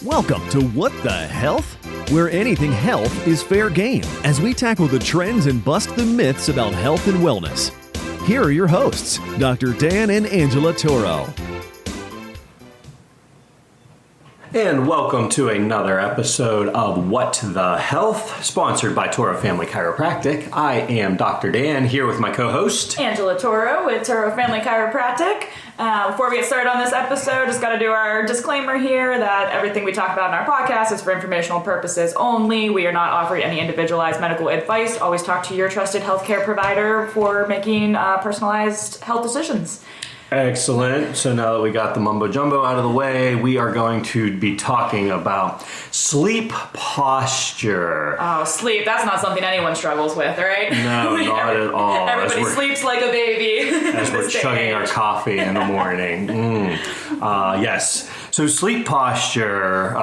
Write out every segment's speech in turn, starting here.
Welcome to What the Health? Where anything health is fair game as we tackle the trends and bust the myths about health and wellness. Here are your hosts, Dr. Dan and Angela Toro. And welcome to another episode of What the Health, sponsored by Toro Family Chiropractic. I am Dr. Dan, here with my co-host, Angela Toro with Toro Family Chiropractic. Before we get started on this episode, just got to do our disclaimer here that everything we talk about in our podcast is for informational purposes only. We are not offering any individualized medical advice. Always talk to your trusted healthcare provider for making personalized health decisions. Excellent. So now that we got the mumbo jumbo out of the way, we are going to be talking about sleep posture. Oh, sleep. That's not something anyone struggles with, right? No, not at all. Everybody sleeps like a baby. As we're chugging our coffee in the morning. Yes. So sleep posture,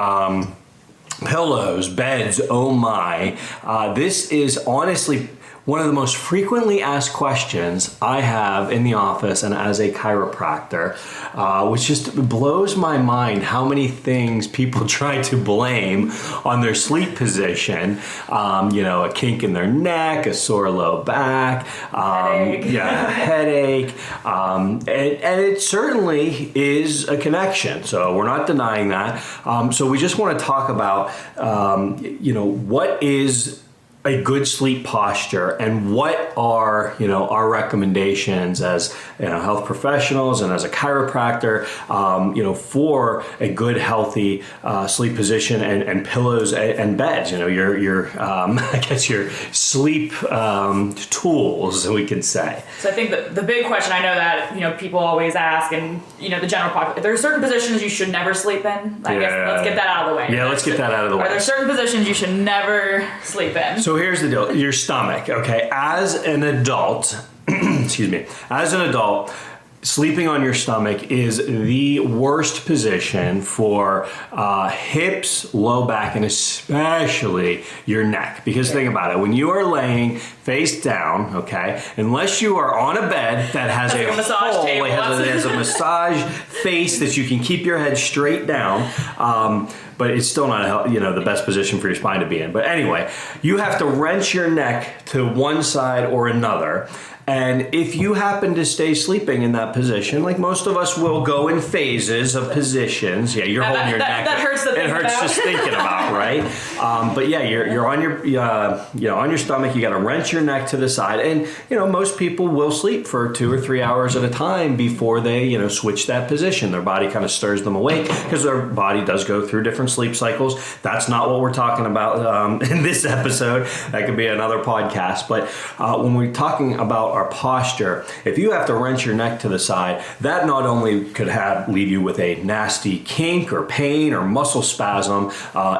pillows, beds, oh my. This is honestly one of the most frequently asked questions I have in the office and as a chiropractor, which just blows my mind how many things people try to blame on their sleep position. A kink in their neck, a sore low back, a headache. And it certainly is a connection. So we're not denying that. So we just want to talk about, what is a good sleep posture and what are our recommendations as health professionals and as a chiropractor for a good healthy sleep position and pillows and beds, your I guess your sleep tools, we could say. So I think the big question, I know that people always ask, and the general population, there are certain positions you should never sleep in. I guess let's get that out of the way. Yeah, let's get that out of the way. Are there certain positions you should never sleep in? So here's the deal. Your stomach, okay? As an adult, sleeping on your stomach is the worst position for hips, low back, and especially your neck. Because think about it, when you are laying face down, okay, unless you are on a bed that has a massage hole, table. it has a massage face that you can keep your head straight down, but it's still not the best position for your spine to be in. But anyway, you have to wrench your neck to one side or another. And if you happen to stay sleeping in that position, like most of us will go in phases of positions. Yeah, you're holding your neck. That hurts to think about. It hurts just thinking about, right? But yeah, you're on your stomach. You got to wrench your neck to the side, and most people will sleep for 2 or 3 hours at a time before they switch that position. Their body kind of stirs them awake because their body does go through different sleep cycles. That's not what we're talking about in this episode. That could be another podcast. But when we're talking about our posture, if you have to wrench your neck to the side, that not only could leave you with a nasty kink or pain or muscle spasm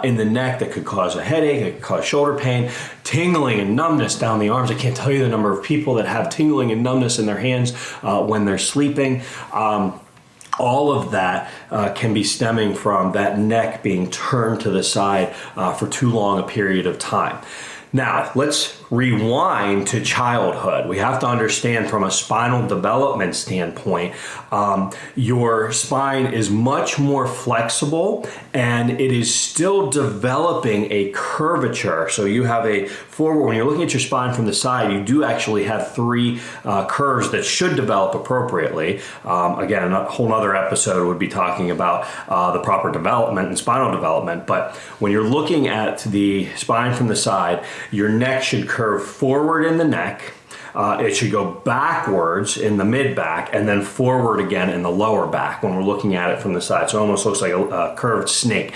in the neck that could cause a headache, it could cause shoulder pain, tingling and numbness down the arms. I can't tell you the number of people that have tingling and numbness in their hands when they're sleeping. All of that can be stemming from that neck being turned to the side for too long a period of time. Now, let's rewind to childhood. We have to understand from a spinal development standpoint, your spine is much more flexible and it is still developing a curvature. So you have a forward, when you're looking at your spine from the side, you do actually have 3 curves that should develop appropriately. Again, a whole other episode would be talking about the proper development and spinal development. But when you're looking at the spine from the side, your neck should curve forward in the neck. It should go backwards in the mid-back and then forward again in the lower back when we're looking at it from the side. So it almost looks like a curved snake.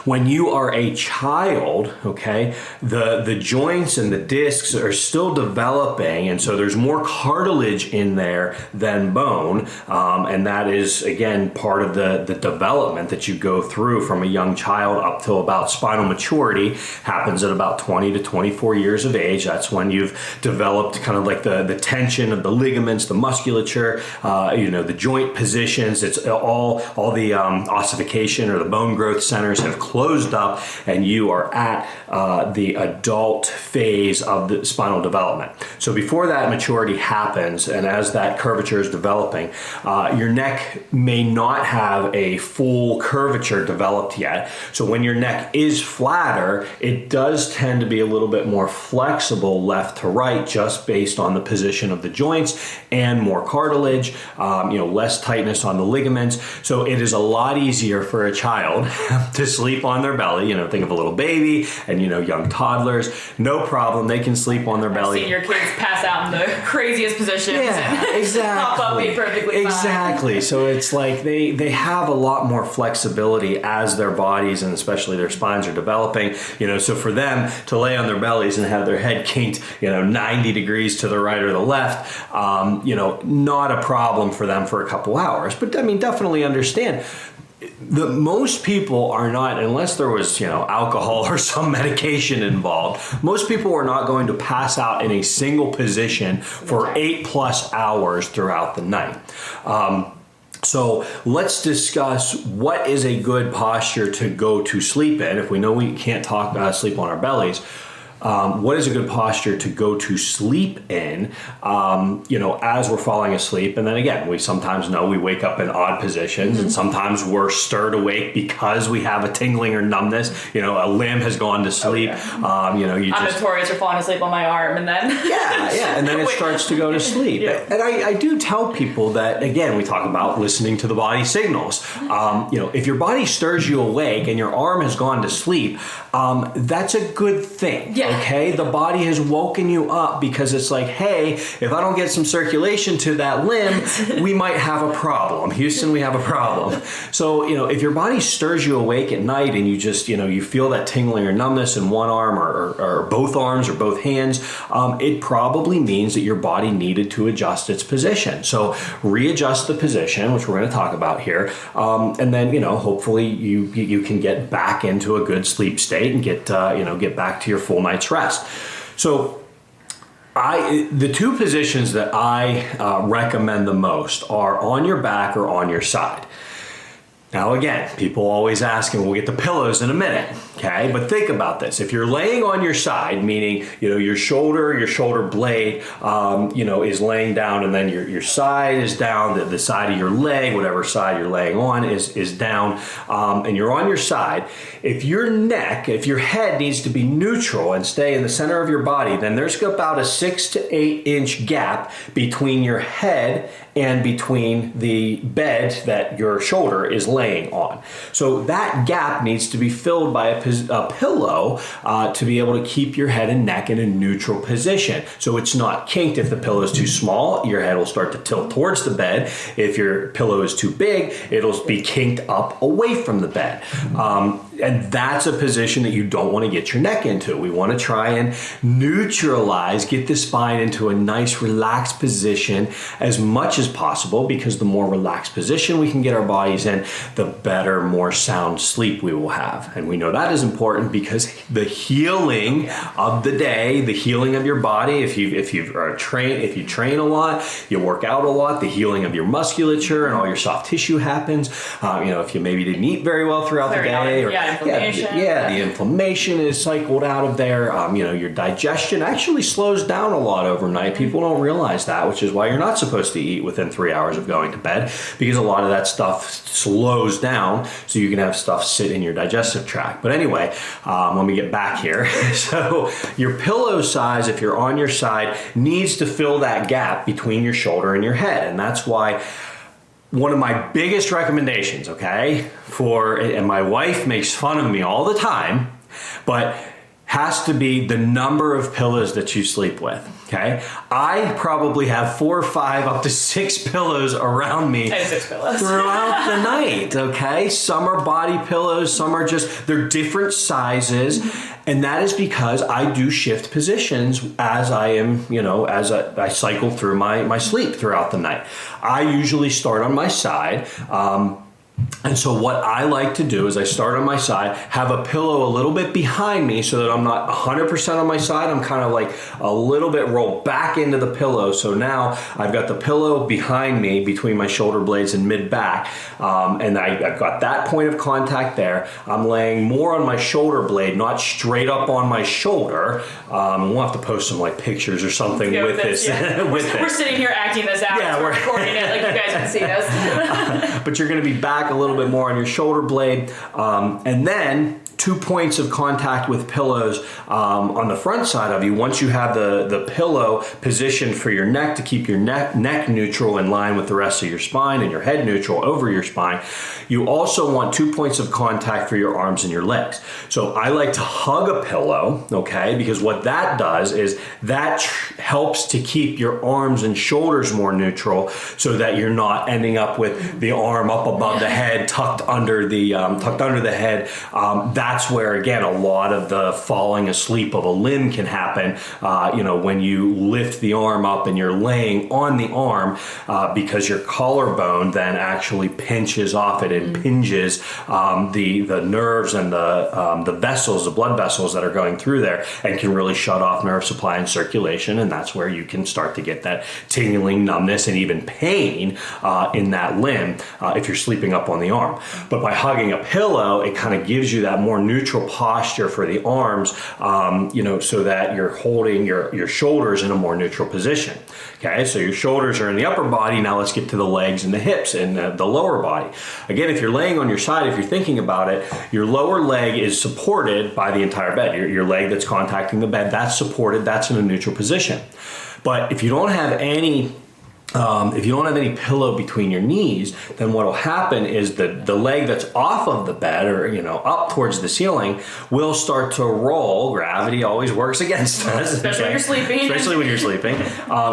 When you are a child, okay, the joints and the discs are still developing, and so there's more cartilage in there than bone, and that is, again, part of the development that you go through from a young child up till about spinal maturity. Happens at about 20 to 24 years of age. That's when you've developed kind of like the tension of the ligaments, the musculature, the joint positions. It's all the ossification or the bone growth centers ears have closed up and you are at the adult phase of the spinal development. So before that maturity happens, and as that curvature is developing, your neck may not have a full curvature developed yet. So when your neck is flatter, it does tend to be a little bit more flexible left to right, just based on the position of the joints and more cartilage, less tightness on the ligaments. So it is a lot easier for a child to sleep on their belly. Think of a little baby and, young toddlers. No problem. They can sleep on their belly. I've seen your kids pass out in the craziest positions. Yeah, exactly. Pop up, be perfectly fine. Exactly. So it's like they have a lot more flexibility as their bodies and especially their spines are developing. So for them to lay on their bellies and have their head kinked, 90 degrees to the right or the left, not a problem for them for a couple hours. But definitely understand. Most people are not, unless there was, alcohol or some medication involved, most people are not going to pass out in a single position for 8+ hours throughout the night. So let's discuss what is a good posture to go to sleep in. If we know we can't sleep on our bellies, what is a good posture to go to sleep in, as we're falling asleep? And then again, we sometimes know we wake up in odd positions, and sometimes we're stirred awake because we have a tingling or numbness. A limb has gone to sleep. I'm notorious for falling asleep on my arm, and then and then it starts to go to sleep. Yeah. And I do tell people that, again, we talk about listening to the body signals. If your body stirs you awake and your arm has gone to sleep, that's a good thing. Yeah. Okay, the body has woken you up because it's like, hey, if I don't get some circulation to that limb, we might have a problem. Houston, we have a problem. So, if your body stirs you awake at night and you just, you feel that tingling or numbness in one arm or both arms or both hands, it probably means that your body needed to adjust its position. So readjust the position, which we're going to talk about here, and then, hopefully you can get back into a good sleep state and get back to your full night's rest. So the two positions that I recommend the most are on your back or on your side. Now again, people always ask, and we'll get to pillows in a minute, okay? But think about this. If you're laying on your side, meaning, your shoulder blade, is laying down, and then your side is down, the side of your leg, whatever side you're laying on is down, and you're on your side. If your head needs to be neutral and stay in the center of your body, then there's about a 6 to 8 inch gap between your head and between the bed that your shoulder is laying on. So that gap needs to be filled by a pillow to be able to keep your head and neck in a neutral position. So it's not kinked. If the pillow is too small, your head will start to tilt towards the bed. If your pillow is too big, it'll be kinked up away from the bed. And that's a position that you don't want to get your neck into. We want to try and get the spine into a nice relaxed position as much as possible, because the more relaxed position we can get our bodies in, the better, more sound sleep we will have. And we know that is important because the healing of the day, the healing of your body, if you train a lot, you work out a lot, the healing of your musculature and all your soft tissue happens. If you maybe didn't eat very well throughout the day, or inflammation. The inflammation is cycled out of there. Your digestion actually slows down a lot overnight. People don't realize that, which is why you're not supposed to eat within 3 hours of going to bed, because a lot of that stuff slows down so you can have stuff sit in your digestive tract. But anyway, let me get back here. So your pillow size, if you're on your side, needs to fill that gap between your shoulder and your head. And that's why one of my biggest recommendations, and my wife makes fun of me all the time, but has to be the number of pillows that you sleep with. Okay, I probably have 4 or 5 up to 6 pillows around me throughout the night. Okay, some are body pillows, some are they're different sizes, and that is because I do shift positions as I am, I cycle through my sleep throughout the night. I usually start on my side. And so what I like to do is I start on my side, have a pillow a little bit behind me so that I'm not 100% on my side. I'm kind of like a little bit rolled back into the pillow. So now I've got the pillow behind me between my shoulder blades and mid-back. And I've got that point of contact there. I'm laying more on my shoulder blade, not straight up on my shoulder. We'll have to post some like pictures or something with this. Yeah. We're sitting here acting this out. Yeah, we're recording it like you guys can see this. But you're going to be back a little bit more on your shoulder blade, and then 2 points of contact with pillows on the front side of you. Once you have the pillow positioned for your neck to keep your neck neutral in line with the rest of your spine and your head neutral over your spine, you also want 2 points of contact for your arms and your legs. So I like to hug a pillow, okay, because what that does is that helps to keep your arms and shoulders more neutral so that you're not ending up with the arm up above the head, tucked under the head. That's where, again, a lot of the falling asleep of a limb can happen, when you lift the arm up and you're laying on the arm because your collarbone then actually pinches off it and impinges the nerves and the vessels, the blood vessels that are going through there, and can really shut off nerve supply and circulation. And that's where you can start to get that tingling, numbness, and even pain in that limb if you're sleeping up on the arm. But by hugging a pillow, it kind of gives you that more neutral posture for the arms, so that you're holding your shoulders in a more neutral position. Okay, so your shoulders are in the upper body. Now let's get to the legs and the hips and the lower body. Again, if you're laying on your side, if you're thinking about it, your lower leg is supported by the entire bed. Your leg that's contacting the bed, that's supported, that's in a neutral position. But if you don't have any pillow between your knees, then what will happen is the leg that's off of the bed or up towards the ceiling will start to roll. Gravity always works against us. Especially when you're sleeping. Especially when you're sleeping.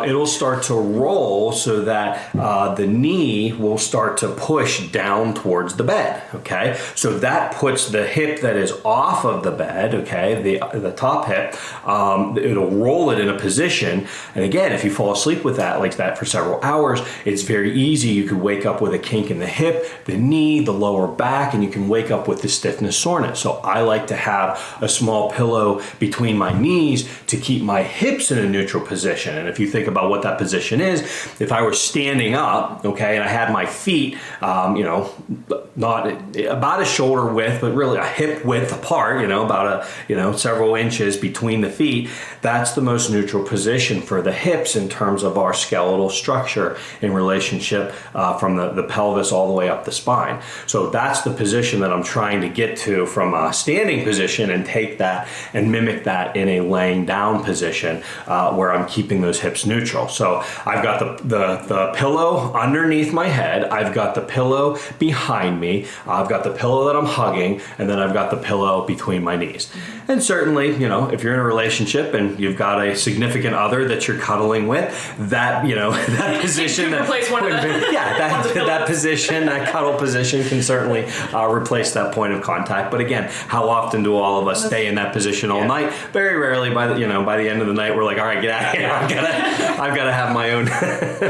It'll start to roll so that the knee will start to push down towards the bed. Okay? So that puts the hip that is off of the bed, okay, the top hip, it'll roll it in a position. And again, if you fall asleep with that like that for several hours, it's very easy. You could wake up with a kink in the hip, the knee, the lower back, and you can wake up with the stiffness, soreness. So I like to have a small pillow between my knees to keep my hips in a neutral position. And if you think about what that position is, if I were standing up, okay, and I had my feet, not about a shoulder width, but really a hip width apart, about several inches between the feet, that's the most neutral position for the hips in terms of our skeletal structure in relationship from the pelvis all the way up the spine. So that's the position that I'm trying to get to from a standing position and take that and mimic that in a laying down position where I'm keeping those hips neutral. So I've got the pillow underneath my head, I've got the pillow behind me, I've got the pillow that I'm hugging, and then I've got the pillow between my knees. And certainly, if you're in a relationship and you've got a significant other that you're cuddling with, that position, that position, that cuddle position can certainly replace that point of contact. But again, how often do all of us stay in that position all night? Very rarely. By the end of the night, we're like, all right, get out of here. I've got to have my own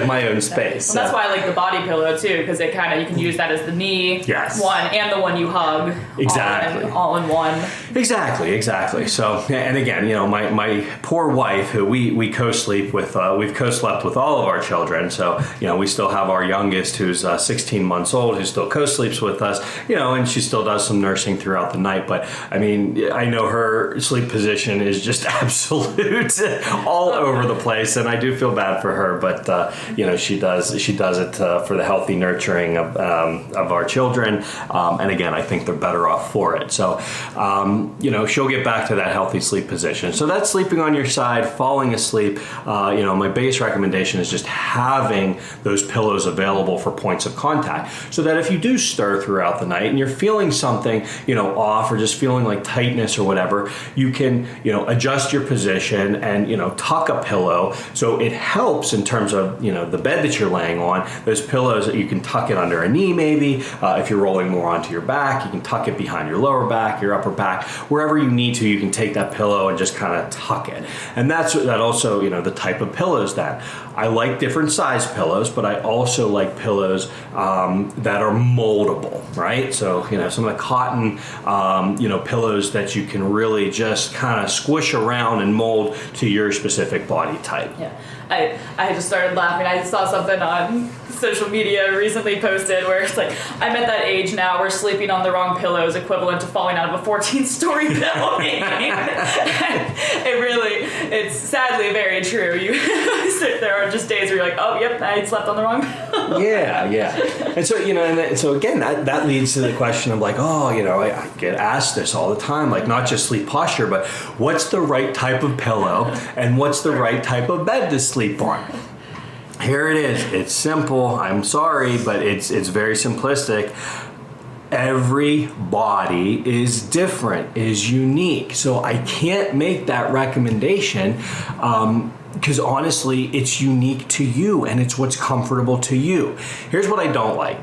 my own space. Well, that's why I like the body pillow too, because you can use that as the knee one and the one you hug. Exactly. All in one. Exactly. So, and again, my poor wife, who we co-sleep with, we've co-slept with all of our children. So, we still have our youngest who's 16 months old, who still co-sleeps with us, and she still does some nursing throughout the night. But I mean, I know her sleep position is just absolute all over the place. And I do feel bad for her, but, she does it for the healthy nurturing of our children. And again, I think they're better off for it. So, she'll get back to that healthy sleep position. So that's sleeping on your side, falling asleep. My biggest recommendation is just having those pillows available for points of contact so that if you do stir throughout the night and you're feeling something, off or just feeling like tightness or whatever, you can, adjust your position and, tuck a pillow. So it helps in terms of, the bed that you're laying on, those pillows that you can tuck it under a knee maybe. If you're rolling more onto your back, you can tuck it behind your lower back, your upper back, wherever you need to, you can take that pillow and just kind of tuck it. And that also, the type of pillows that I like different different size pillows, but I also like pillows that are moldable, right? So, some of the cotton, pillows that you can really just kind of squish around and mold to your specific body type. Yeah. I just started laughing. I saw something on social media recently posted where it's like, I'm at that age now where sleeping on the wrong pillow is equivalent to falling out of a 14-story building. It's sadly very true. There are just days where you're like, oh, yep, I slept on the wrong pillow. Yeah. And so, and so again, that leads to the question of like, I get asked this all the time, like not just sleep posture, but what's the right type of pillow and what's the right type of bed to sleep on? Here it is. It's simple. I'm sorry, but it's very simplistic. Every body is different, is unique. So I can't make that recommendation because honestly, it's unique to you and it's what's comfortable to you. Here's what I don't like.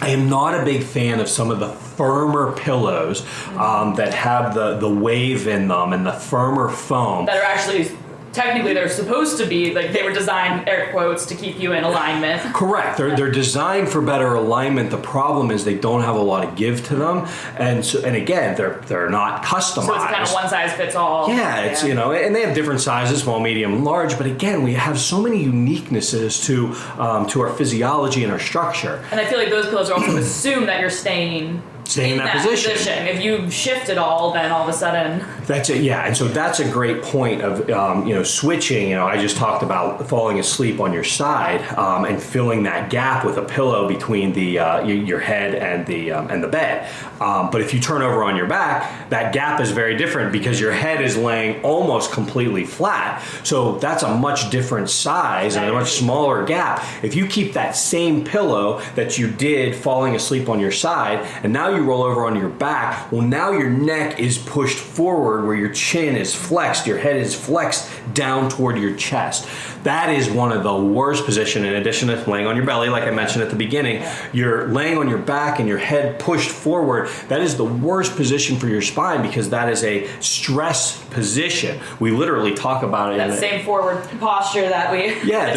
I am not a big fan of some of the firmer pillows that have the wave in them and the firmer foam. That are actually... Technically, they're supposed to be, like, they were designed, air quotes, to keep you in alignment. Correct. They're designed for better alignment. The problem is they don't have a lot of give to them. And again, they're not customized. So it's kind of one size fits all. Yeah, it's, and they have different sizes, small, medium, large. But again, we have so many uniquenesses to our physiology and our structure. And I feel like those pillows are also assume that you're staying in that position. If you shift it all, then all of a sudden... That's it, yeah. And so that's a great point of, switching. I just talked about falling asleep on your side and filling that gap with a pillow between the your head and the bed. But if you turn over on your back, that gap is very different because your head is laying almost completely flat. So that's a much different size and a much smaller gap. If you keep that same pillow that you did falling asleep on your side, and now you roll over on your back, well, now your neck is pushed forward where your chin is flexed, your head is flexed down toward your chest. That is one of the worst positions. In addition to laying on your belly, like I mentioned at the beginning, you're laying on your back and your head pushed forward. That is the worst position for your spine because that is a stress position. We literally talk about it. That same forward posture that we... Yeah,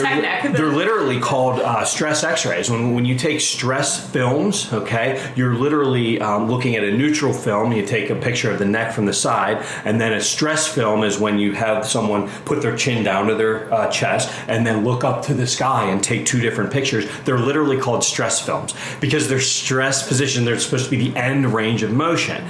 they're literally called stress x-rays. When you take stress films, okay, you're literally looking at a neutral film. You take a picture of the neck from the side, and then a stress film is when you have someone put their chin down to their chest and then look up to the sky and take two different pictures. They're literally called stress films because they're stress position. They're supposed to be the end range of motion.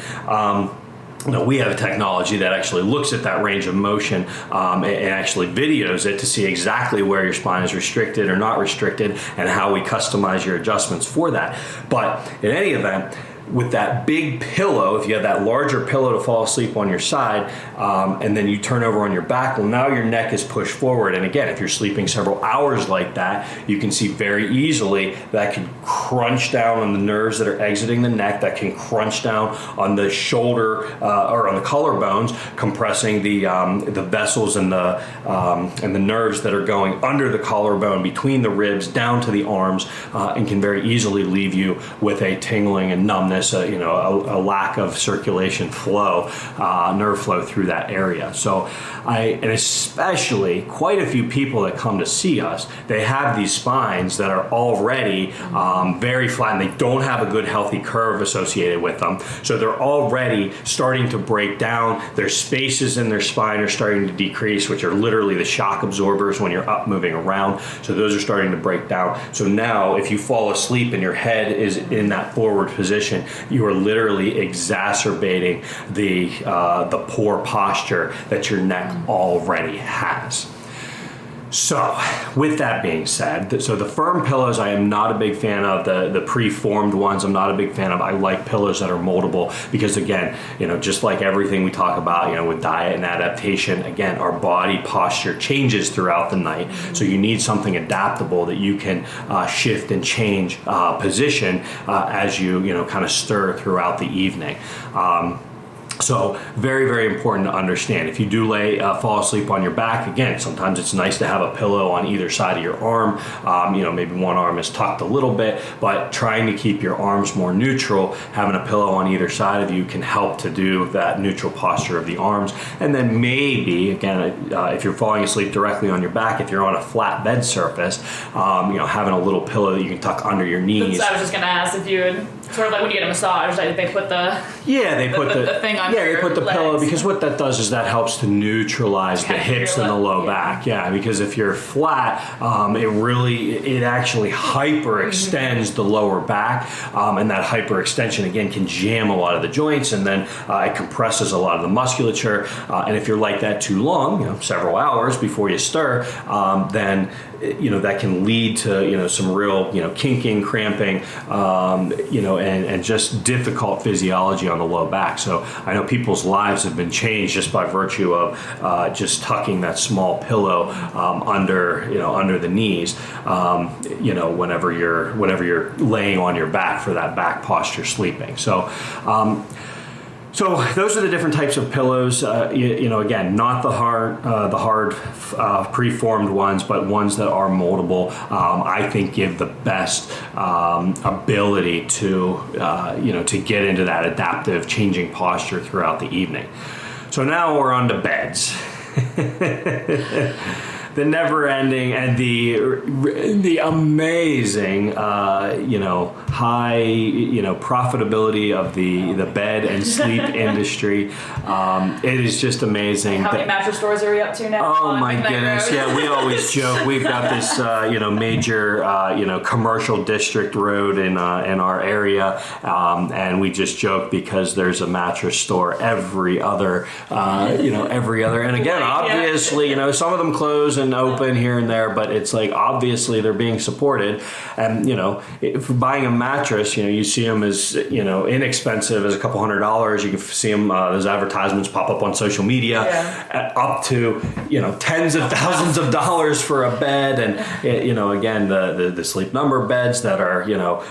We have a technology that actually looks at that range of motion and actually videos it to see exactly where your spine is restricted or not restricted and how we customize your adjustments for that. But in any event, with that big pillow, if you have that larger pillow to fall asleep on your side, and then you turn over on your back, well, now your neck is pushed forward. And again, if you're sleeping several hours like that, you can see very easily that can crunch down on the nerves that are exiting the neck, that can crunch down on the shoulder or on the collarbones, compressing the vessels and the nerves that are going under the collarbone, between the ribs, down to the arms, and can very easily leave you with a tingling and numbness. A lack of circulation flow, nerve flow through that area. So and especially quite a few people that come to see us, they have these spines that are already very flat and they don't have a good healthy curve associated with them. So they're already starting to break down. Their spaces in their spine are starting to decrease, which are literally the shock absorbers when you're up moving around. So those are starting to break down. So now if you fall asleep and your head is in that forward position, you are literally exacerbating the poor posture that your neck already has. So, with that being said, so the firm pillows I am not a big fan of. The pre-formed ones I'm not a big fan of. I like pillows that are moldable because, again, just like everything we talk about, with diet and adaptation, again, our body posture changes throughout the night. So you need something adaptable that you can shift and change position as you, kind of stir throughout the evening. So very, very important to understand. If you do fall asleep on your back, again, sometimes it's nice to have a pillow on either side of your arm. Maybe one arm is tucked a little bit, but trying to keep your arms more neutral, having a pillow on either side of you can help to do that neutral posture of the arms. And then maybe, again, if you're falling asleep directly on your back, if you're on a flat bed surface, having a little pillow that you can tuck under your knees. I was just going to ask if you would, sort of like when you get a massage, like they put the thing on they put the legs. pillow, because what that does is that helps to neutralize the hips and the low back. Yeah, because if you're flat, it actually hyperextends the lower back, and that hyperextension again can jam a lot of the joints, and then it compresses a lot of the musculature. And if you're like that too long, several hours before you stir, then that can lead to some real kinking, cramping, and just difficult physiology on the low back. So I know people's lives have been changed just by virtue of just tucking that small pillow under the knees, whenever you're laying on your back for that back posture sleeping. So those are the different types of pillows. Again, not the hard preformed ones, but ones that are moldable. I think give the best ability to get into that adaptive, changing posture throughout the evening. So now we're on to beds. The never-ending and the amazing, high, profitability of the bed and sleep industry. It is just amazing. How many mattress stores are we up to now? Oh my goodness! Yeah, we always joke we've got this, major, commercial district road in our area, and we just joke because there's a mattress store every other. And again, obviously, some of them close and open here and there, but it's like obviously they're being supported. And if buying a mattress, you see them as inexpensive as a couple $100. You can see them, those advertisements pop up on social media, up to tens of thousands of dollars for a bed. And again, the Sleep Number beds that are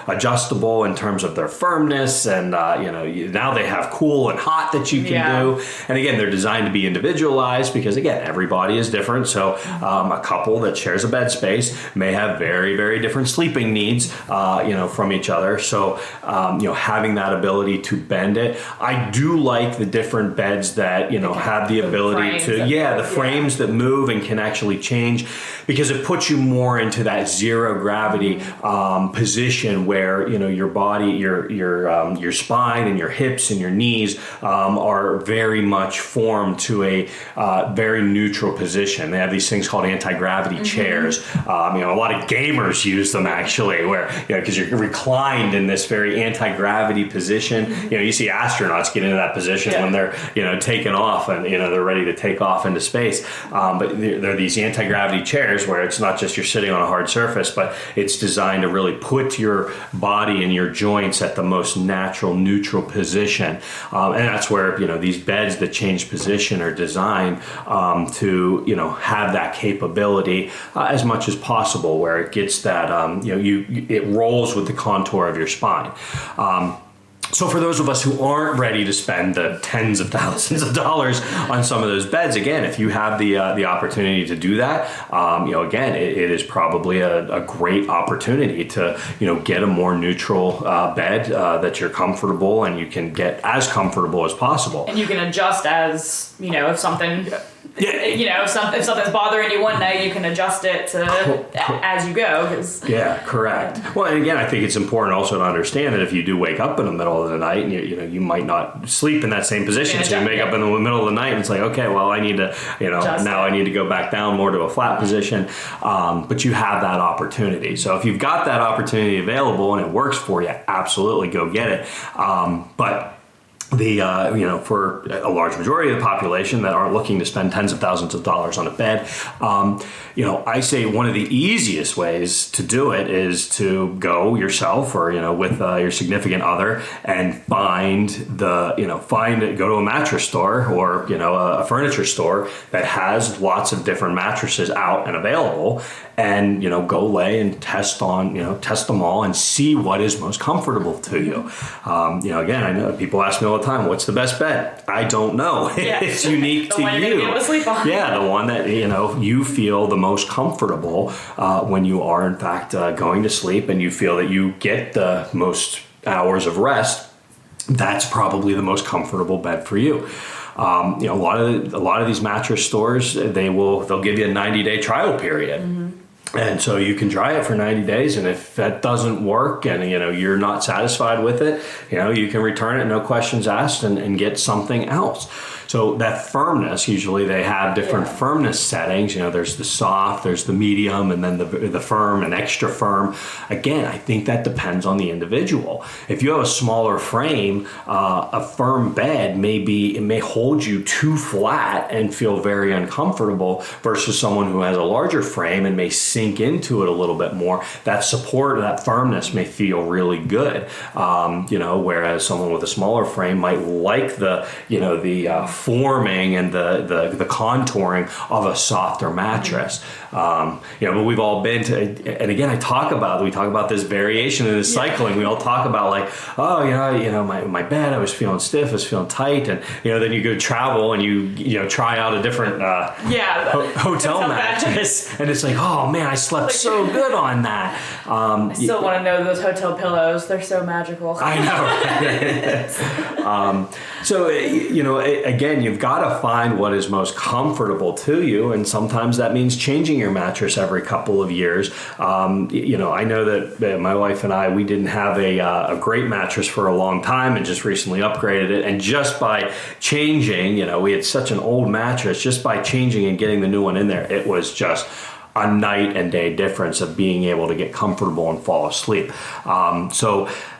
adjustable in terms of their firmness, and now they have cool and hot that you can do. And again, they're designed to be individualized because again, everybody is different. So a couple that shares a bed space may have very, very different sleeping needs, from each other. So, having that ability to bend it. I do like the different beds that, have the ability to, frames that move and can actually change, because it puts you more into that zero gravity position where, your body, your spine and your hips and your knees are very much formed to a very neutral position. They have these things called anti-gravity chairs. A lot of gamers use them actually, where because you're reclined in this very anti-gravity position. You see astronauts get into that position when they're taking off and they're ready to take off into space. But there are these anti-gravity chairs where it's not just you're sitting on a hard surface, but it's designed to really put your body and your joints at the most natural, neutral position. And that's where these beds that change position are designed to have that capability as much as possible, where it gets that it rolls with the contour of your spine. So for those of us who aren't ready to spend the tens of thousands of dollars on some of those beds, again, if you have the opportunity to do that, again, it is probably a great opportunity to get a more neutral bed that you're comfortable, and you can get as comfortable as possible. And you can adjust as if something. If something's bothering you one night, you can adjust it as you go. Correct. Well, and again, I think it's important also to understand that if you do wake up in the middle of the night, and you might not sleep in that same position, so you wake up in the middle of the night and it's like, okay, well, I need to, I need to go back down more to a flat position. But you have that opportunity. So if you've got that opportunity available and it works for you, absolutely go get it. But for a large majority of the population that aren't looking to spend tens of thousands of dollars on a bed, I say one of the easiest ways to do it is to go yourself or, with your significant other and go to a mattress store or, a furniture store that has lots of different mattresses out and available, and, go lay and test them all and see what is most comfortable to you. Again, I know people ask me all the time, what's the best bed? I don't know. Yeah. It's unique to the one you. You're gonna be able to sleep on. Yeah, the one that you feel the most comfortable when you are in fact going to sleep, and you feel that you get the most hours of rest. That's probably the most comfortable bed for you. A lot of these mattress stores, they'll give you a 90-day trial period. And so you can try it for 90 days, and if that doesn't work and you're not satisfied with it, you can return it, no questions asked, and get something else. So that firmness, usually they have different firmness settings. There's the soft, there's the medium, and then the firm and extra firm. Again, I think that depends on the individual. If you have a smaller frame, a firm bed may hold you too flat and feel very uncomfortable, versus someone who has a larger frame and may sink into it a little bit more. That support, that firmness may feel really good. Whereas someone with a smaller frame might like the forming and the contouring of a softer mattress. But we've all been to, and again, we talk about this variation in this cycling. We all talk about my bed, I was feeling stiff, I was feeling tight, and then you go travel and you try out a different hotel mattress, and it's like, oh man, I slept so good on that. I still want to know those hotel pillows. They're so magical. I know. So again, you've got to find what is most comfortable to you, and sometimes that means changing your mattress every couple of years. I know that my wife and I, we didn't have a great mattress for a long time, and just recently upgraded it. And just by changing, we had such an old mattress, just by changing and getting the new one in there, it was just a night and day difference of being able to get comfortable and fall asleep.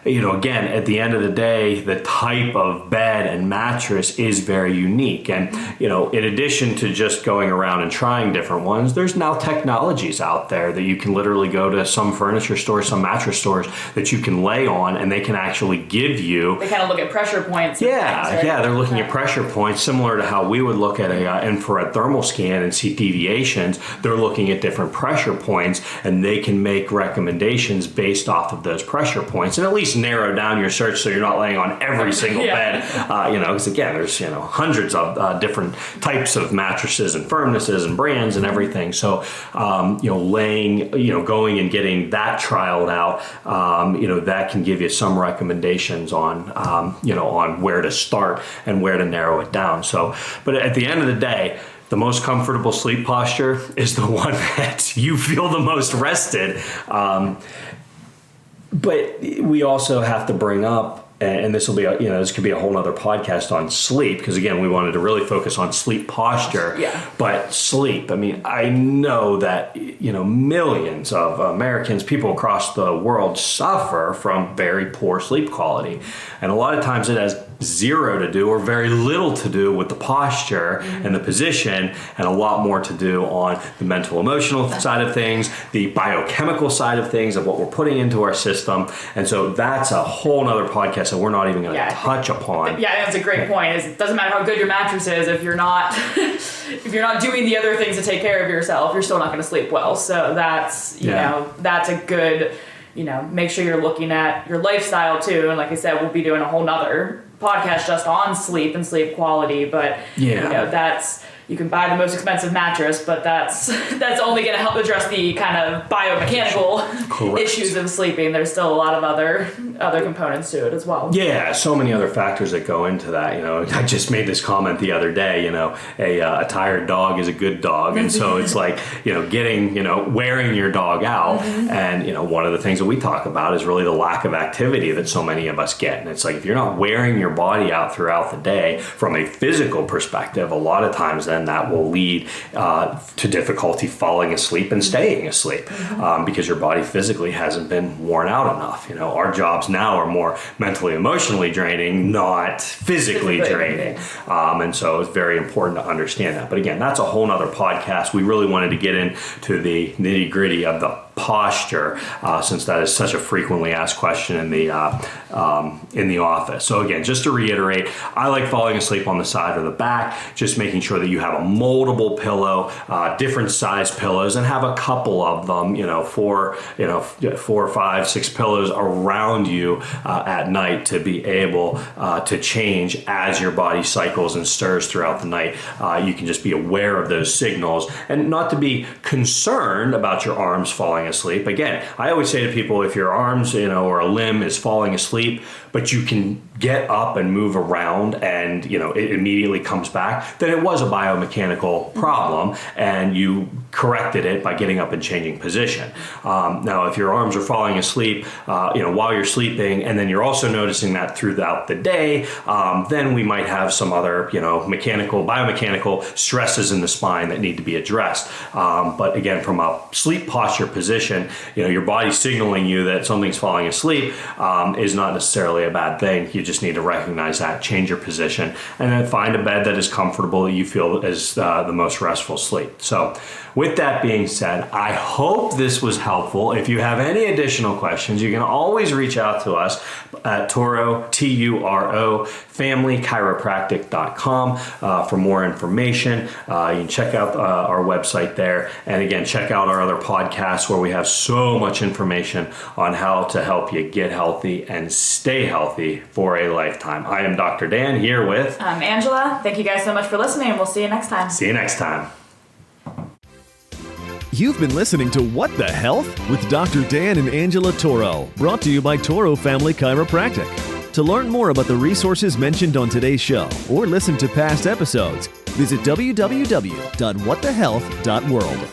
Again, at the end of the day, the type of bed and mattress is very unique. And, in addition to just going around and trying different ones, there's now technologies out there that you can literally go to some furniture stores, some mattress stores that you can lay on, and they can actually give you... They kind of look at pressure points. They're looking at pressure points, similar to how we would look at an infrared thermal scan and see deviations. They're looking at different pressure points, and they can make recommendations based off of those pressure points, and at least narrow down your search so you're not laying on every single bed. Because again, there's hundreds of different types of mattresses and firmnesses and brands and everything. So going and getting that trialed out, that can give you some recommendations on on where to start and where to narrow it down. So, but at the end of the day, the most comfortable sleep posture is the one that you feel the most rested. But we also have to bring up, and this will be, this could be a whole nother podcast on sleep, because again, we wanted to really focus on sleep posture. But sleep, I know that, millions of Americans, people across the world, suffer from very poor sleep quality. And a lot of times it has zero to do or very little to do with the posture and the position, and a lot more to do on the mental emotional side of things, the biochemical side of things, of what we're putting into our system. And so that's a whole nother podcast that we're not even going to touch upon. That's a great point. It doesn't matter how good your mattress is, if you're not doing the other things to take care of yourself, you're still not going to sleep well. So that's that's a good, make sure you're looking at your lifestyle too. And like I said, we'll be doing a whole nother podcast just on sleep and sleep quality, but you can buy the most expensive mattress, but that's only going to help address the kind of biomechanical issues of sleeping. There's still a lot of other components to it as well. Yeah, so many other factors that go into that. I just made this comment the other day. A tired dog is a good dog, and so it's like wearing your dog out. And one of the things that we talk about is really the lack of activity that so many of us get. And it's like, if you're not wearing your body out throughout the day from a physical perspective, a lot of times then that will lead to difficulty falling asleep and staying asleep, because your body physically hasn't been worn out enough. Our jobs now are more mentally, emotionally draining, not physically draining. And so it's very important to understand that. But again, that's a whole nother podcast. We really wanted to get into the nitty-gritty of the posture, since that is such a frequently asked question in the office. So again, just to reiterate, I like falling asleep on the side or the back, just making sure that you have a moldable pillow, different size pillows, and have a couple of them, 4, 5, 6 pillows around you at night to be able to change as your body cycles and stirs throughout the night. You can just be aware of those signals and not to be concerned about your arms falling asleep. Again, I always say to people, if your arms, or a limb is falling asleep, but you can get up and move around and, it immediately comes back, then it was a biomechanical problem and you corrected it by getting up and changing position. Now, if your arms are falling asleep, while you're sleeping, and then you're also noticing that throughout the day, then we might have some other, biomechanical stresses in the spine that need to be addressed. But again, from a sleep posture position, your body signaling you that something's falling asleep is not necessarily a bad thing. You just need to recognize that, change your position, and then find a bed that is comfortable, that you feel is the most restful sleep. So with that being said, I hope this was helpful. If you have any additional questions, you can always reach out to us at Turo, Turo, familychiropractic.com for more information. You can check out our website there. And again, check out our other podcasts where we have so much information on how to help you get healthy and stay healthy for a lifetime. I am Dr. Dan here with... I'm Angela. Thank you guys so much for listening, and we'll see you next time. See you next time. You've been listening to What the Health with Dr. Dan and Angela Toro, brought to you by Toro Family Chiropractic. To learn more about the resources mentioned on today's show or listen to past episodes, visit www.whatthehealth.world.